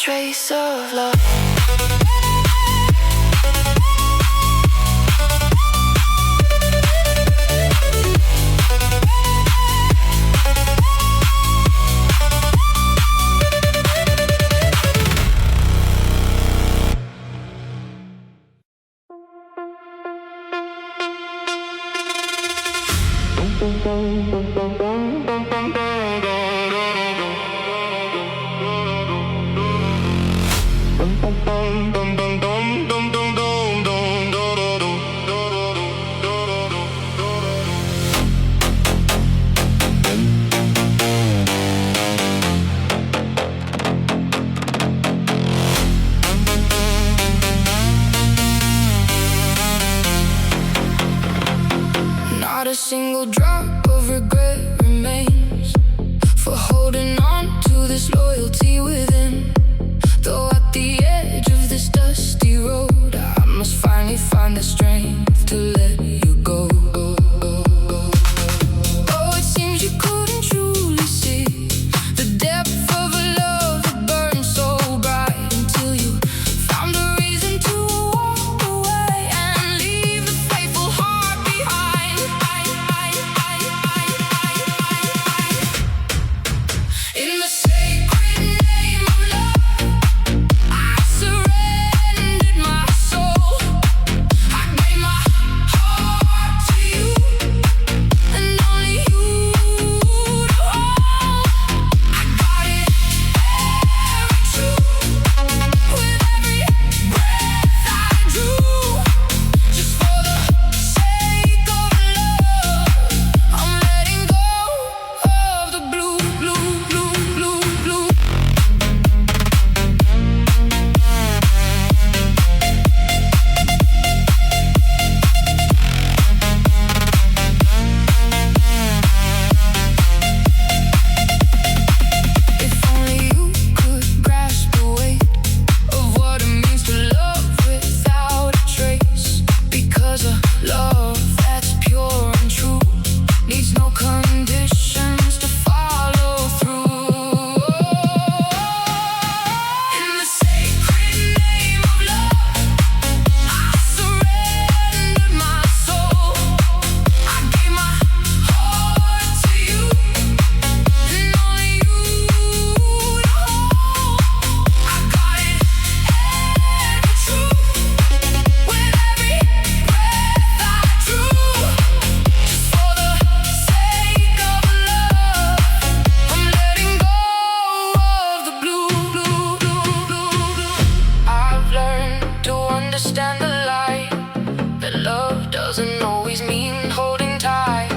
trace of love. find the strength to let you go. Oh, it seems you couldn't truly see the depth of a love that burned so bright until you found a reason to walk away and leave the faithful heart behind. In the sacred name of love, I surrendered my soul. I gave my heart to you, and only you to hold. I got it very true with every breath I drew. Just for the sake of love, I'm letting go of the blue, blue, blue, blue, blue. If only you could grasp the weight of what it means to love without a trace. Because a love that's pure and true needs no conditions to follow through. In the sacred name of love, I surrendered my soul. I gave my heart to you, and only you to hold. I got it very true with every breath I drew. Just for the sake of love, I'm letting go of the blue, blue, blue, blue, blue. I've learned to understand the light, that love doesn't always mean holding tight.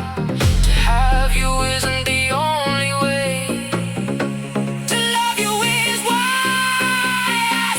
To have you isn't the only way. To love you is why I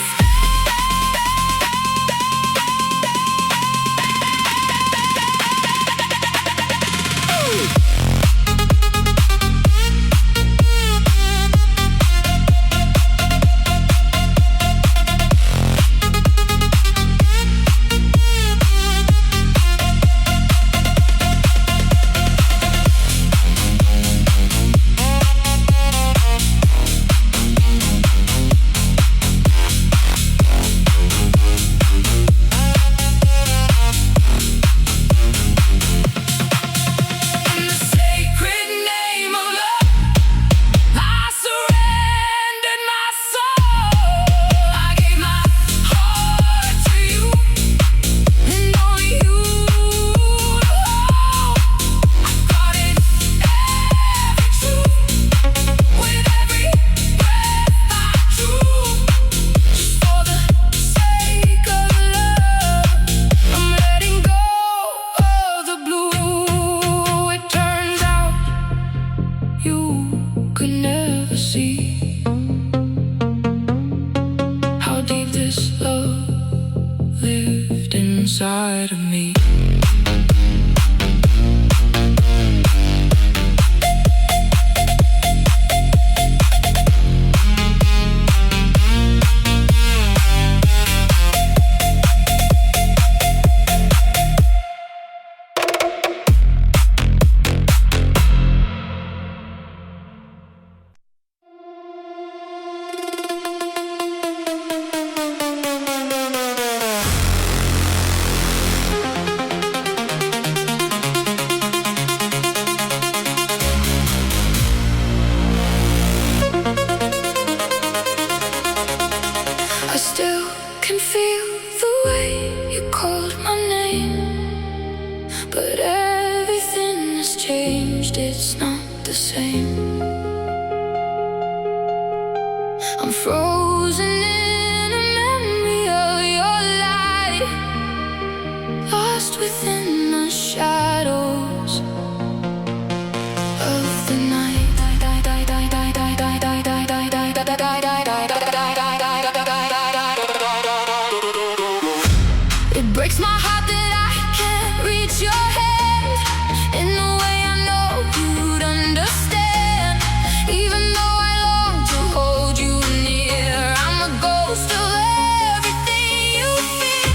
In the sacred name of love, I surrendered my soul. I gave my heart to you, and only you to hold. I got it very true with every breath I drew. Just for the sake of love, I'm letting go of the blue. It turns out you could never see how deep this love lived inside of me. I still can feel the way you called my name, but everything has changed, it's not the same. I'm frozen in a memory of your light, lost within the shadows of the night. It breaks my heart that I can't reach your hand in the way I know you'd understand. Even though I long to hold you near, I'm a ghost of everything you feel.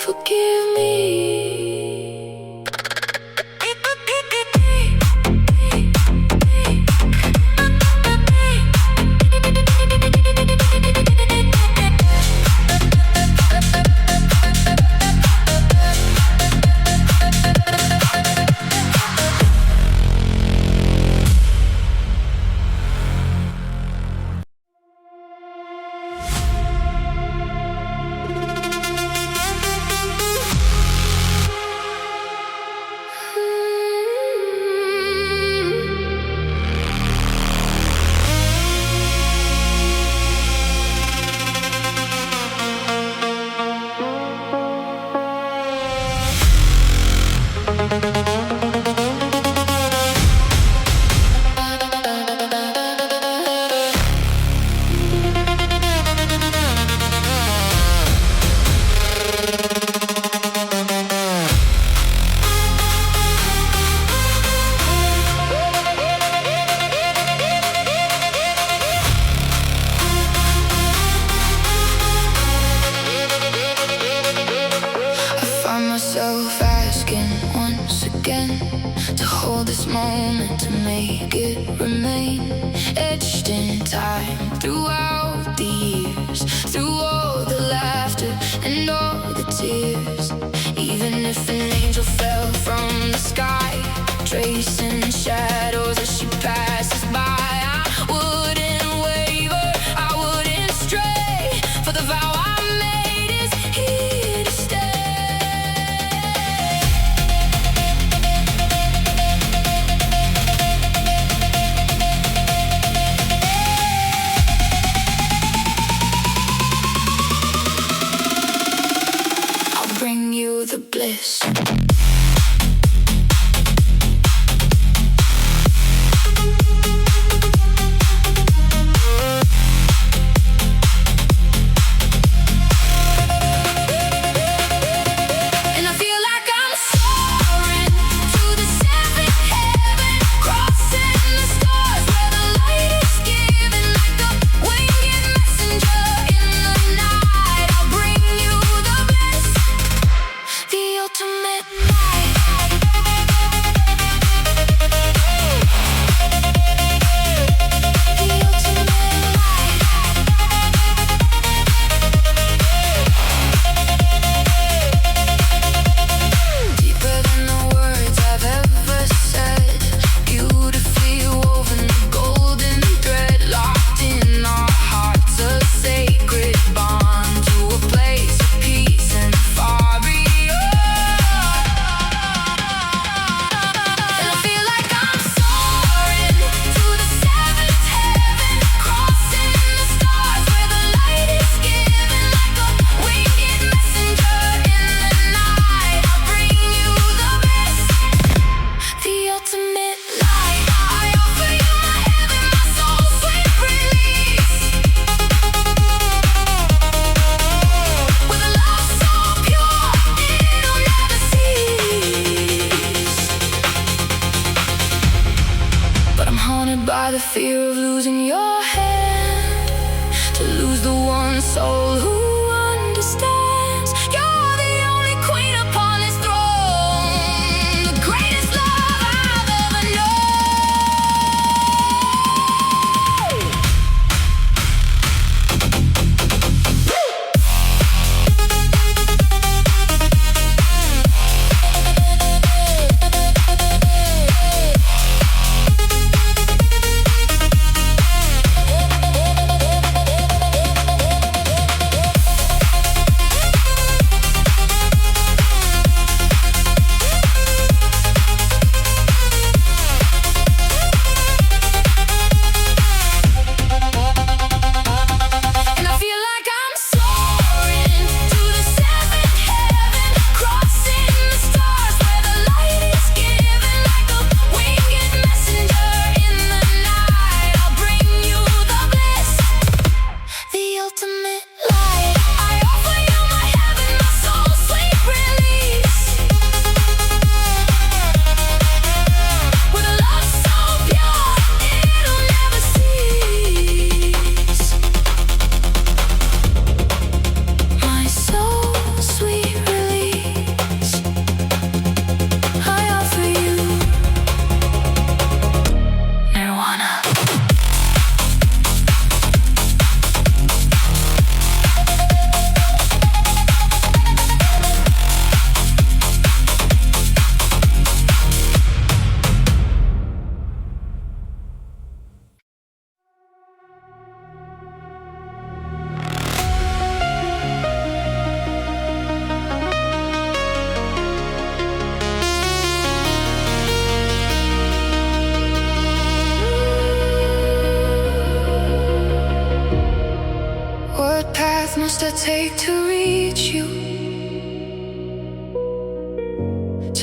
forgive me.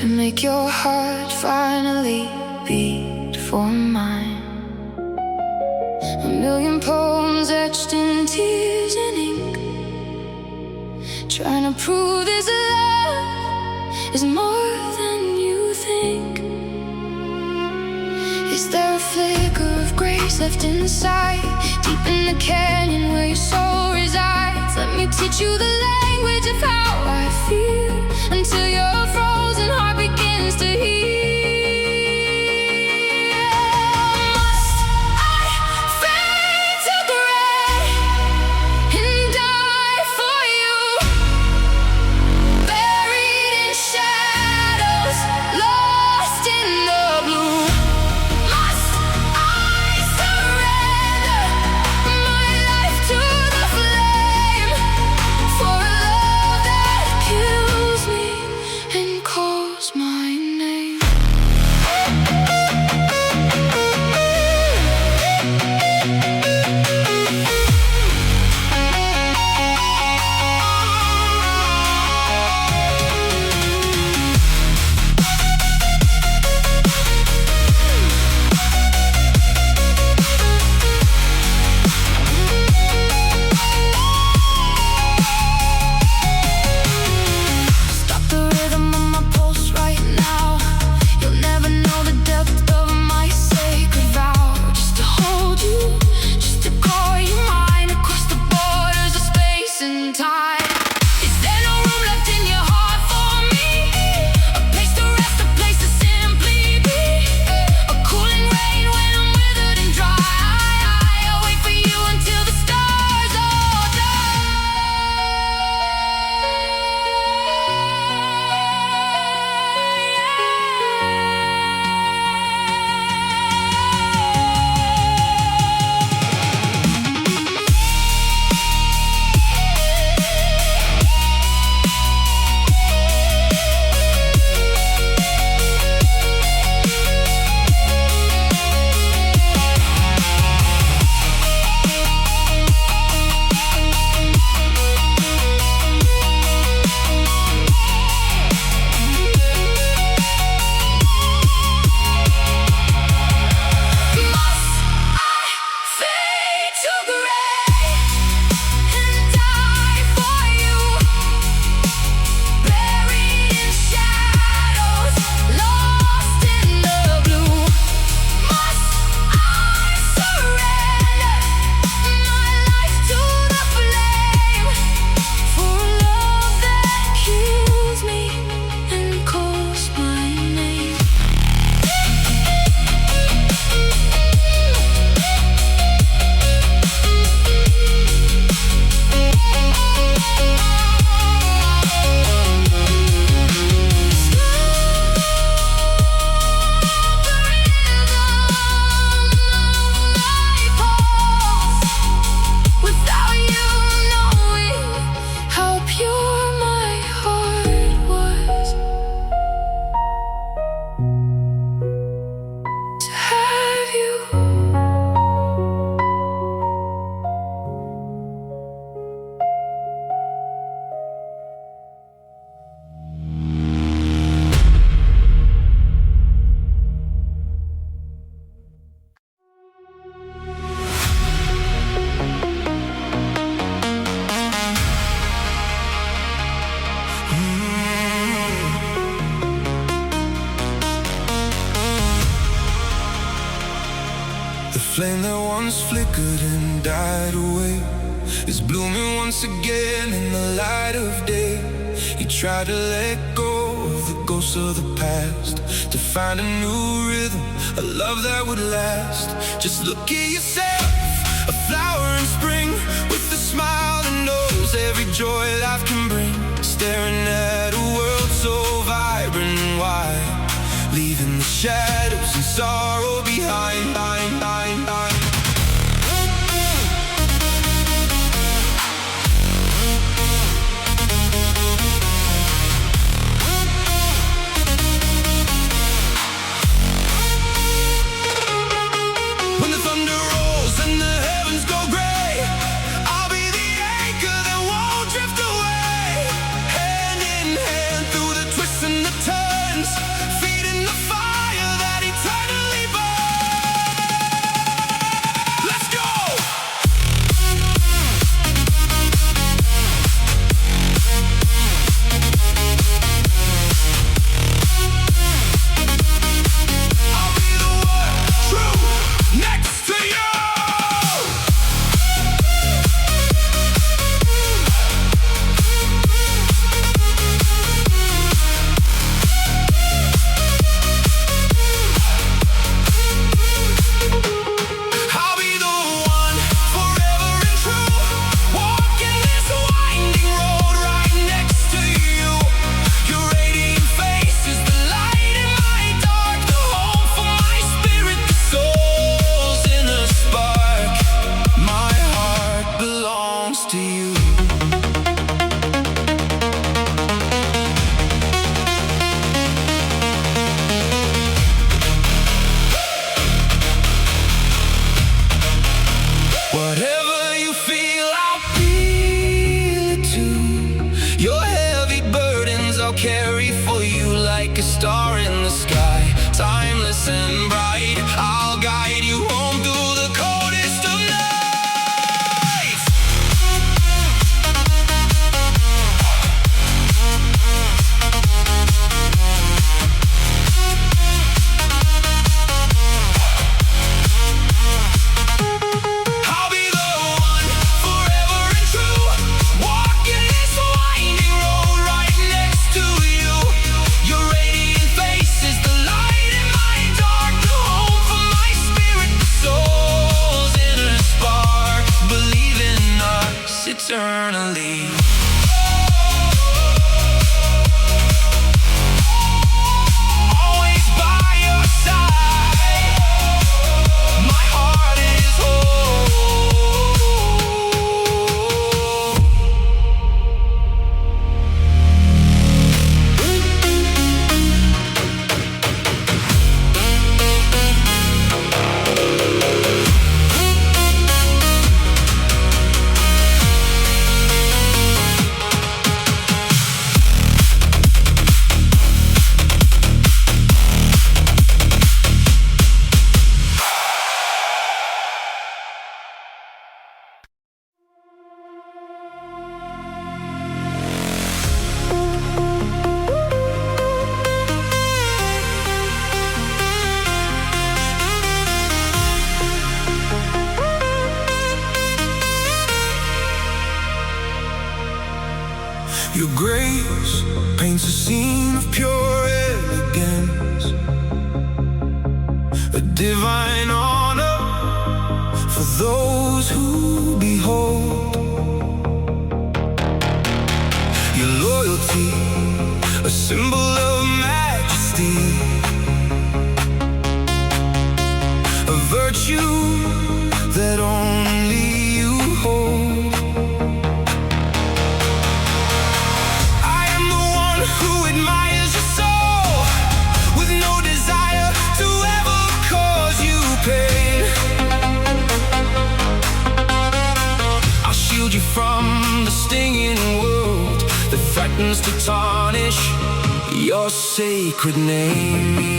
to make your heart finally beat for mine. A million poems etched in tears and ink, trying to prove this love is more than you think. Is there a flicker of grace left inside, deep in the canyon where your soul resides? Let me teach you the language of how I feel, until your frozen heart begins to heal. Must I fade to gray and die for you, buried in shadows, lost in the blue? Must I surrender my life to the flame for a love that kills me and calls my name? Stop the rhythm of my pulse right now. You'll never know the depth of my sacred vow. Just to hold you, just to call you mine, across the borders of space and time. Is there no room left in your heart for me? A place to rest, a place to simply be. A cooling rain when I'm withered and dry. I'll wait for you until the stars all Must I fade to gray and die for you, buried in shadows, lost in the blue? Must I surrender my life to the flame for a love that kills me and calls my name? Without you knowing how pure my heart was, to have you. The flame that once flickered and died away is blooming once again in the light of day. You try to let go of the ghosts of the past, to find a new rhythm, a love that would last. Just look at yourself, a flower in spring, with a smile that knows every joy life can bring. Staring at a world so vibrant and wide, leaving the shadows and sorrow behind. When the thunder rolls and the heavens go gray, I'll be the anchor that won't drift away. Hand in hand through the twists and the turns, sky, timeless and bright. I'll guide you home through the coldest of nights. I'll be the one, forever and true, walking this winding road right next to you. Your radiant face is the light in my dark, the home for my spirit, the soul's inner spark. Believe in us eternally. Always by your side, my heart is whole. Your grace paints a scene of pure elegance, a divine honor for those who behold. Your loyalty, a symbol of majesty, a virtue that only you hold. Who admires your soul with no desire to ever cause you pain? I'll shield you from the stinging world that threatens to tarnish your sacred name.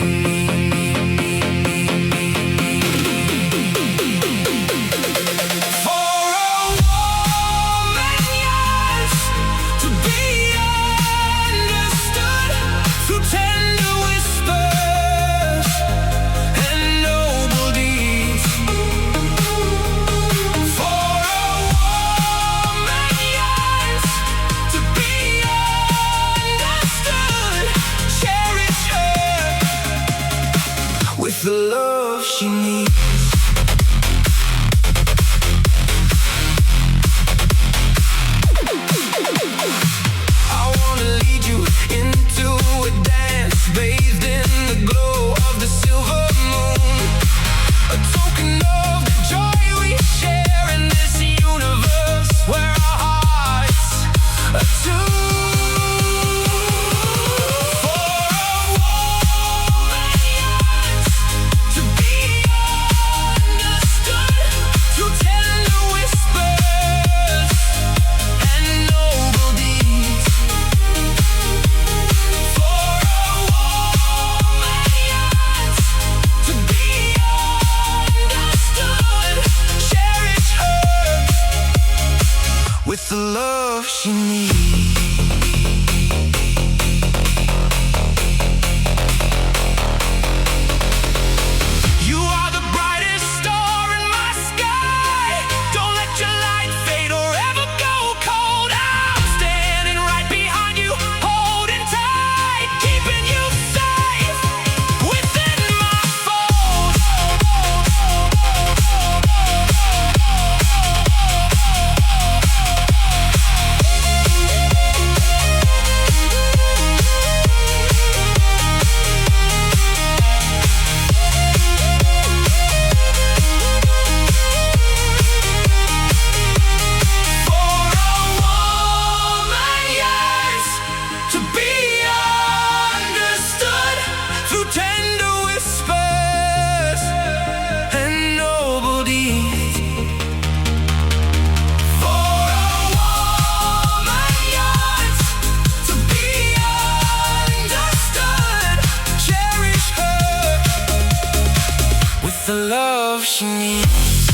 the love she needs.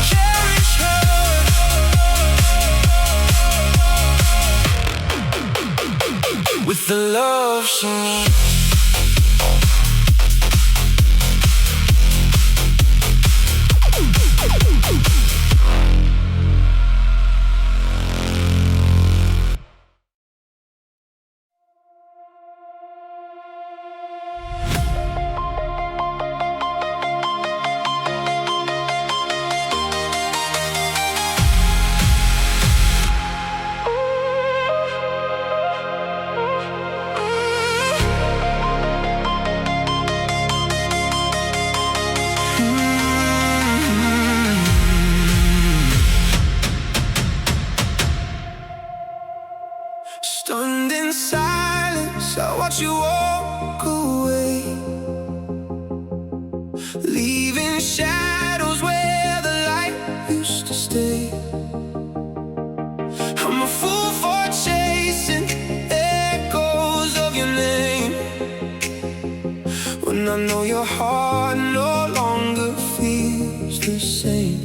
Cherish her with the love she needs. Stunned in silence, I watch you walk away, leaving shadows where the light used to stay. I'm a fool for chasing echoes of your name, when I know your heart no longer feels the same.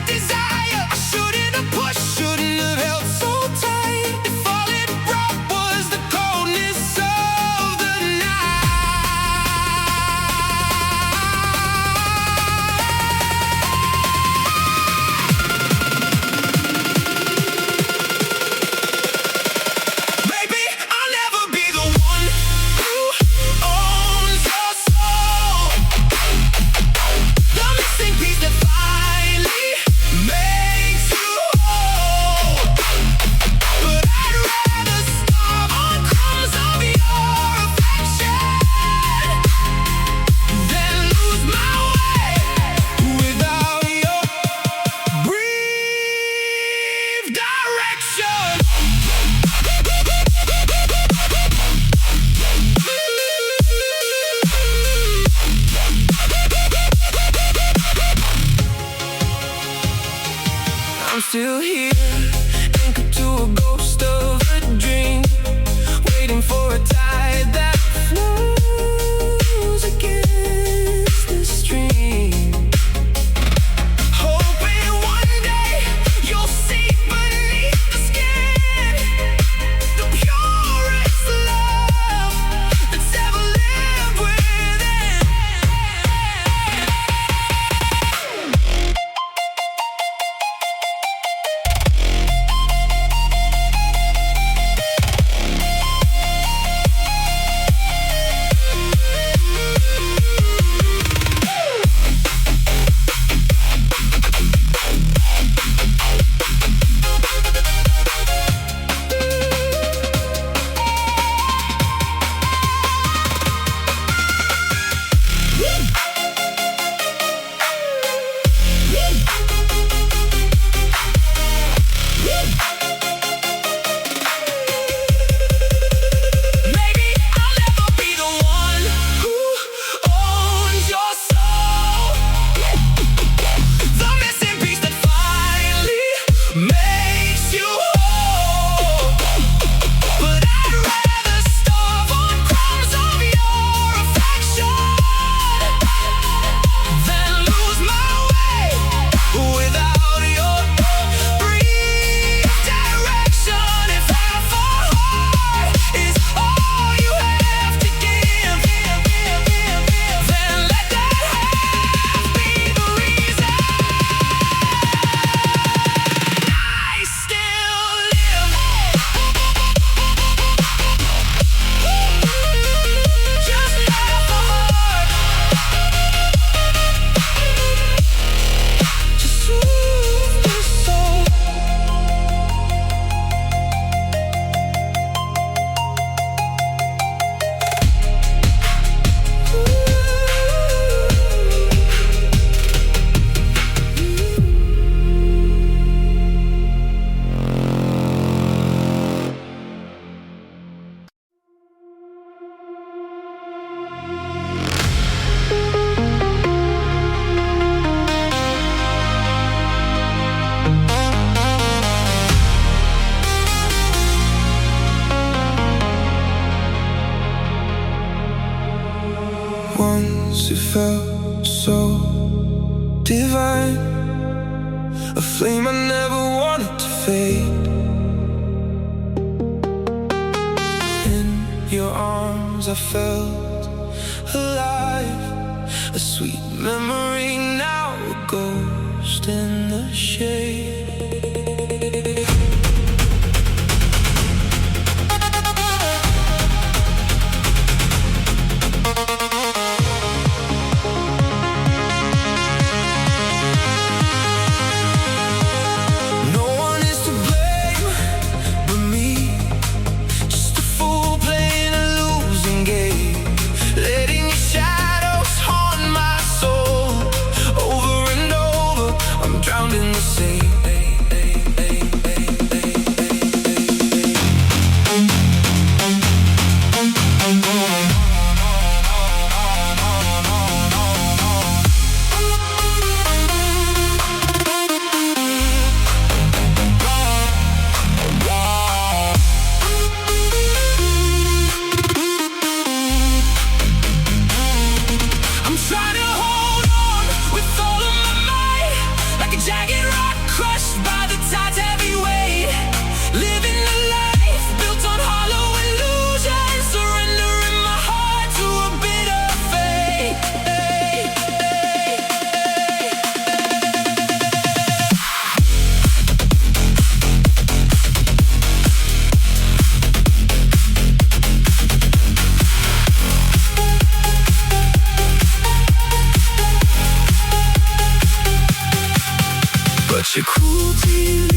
Desire. I shouldn't have pushed, shouldn't have held so tight. If all it brought felt so divine, a flame I never wanted to fade. In your arms I felt alive, a sweet memory, now a ghost in the shade. Your cruelty